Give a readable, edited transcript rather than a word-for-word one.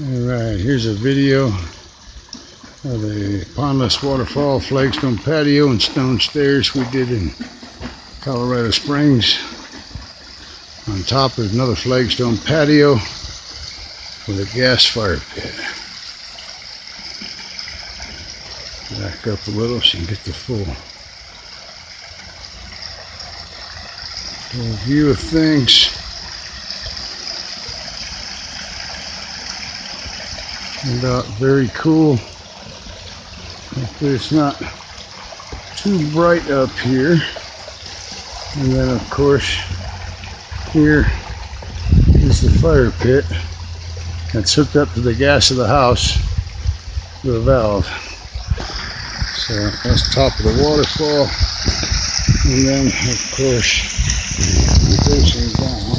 Alright, here's a video of the Pondless waterfall, flagstone patio, and stone stairs we did in Colorado Springs. On top is another flagstone patio with a gas fire pit. Back up a little so you can get the full view of things. And very cool. Hopefully it's not too bright up here. And then of course here is the fire pit that's hooked up to the gas of the house with a valve. So that's the top of the waterfall. And then of course facing down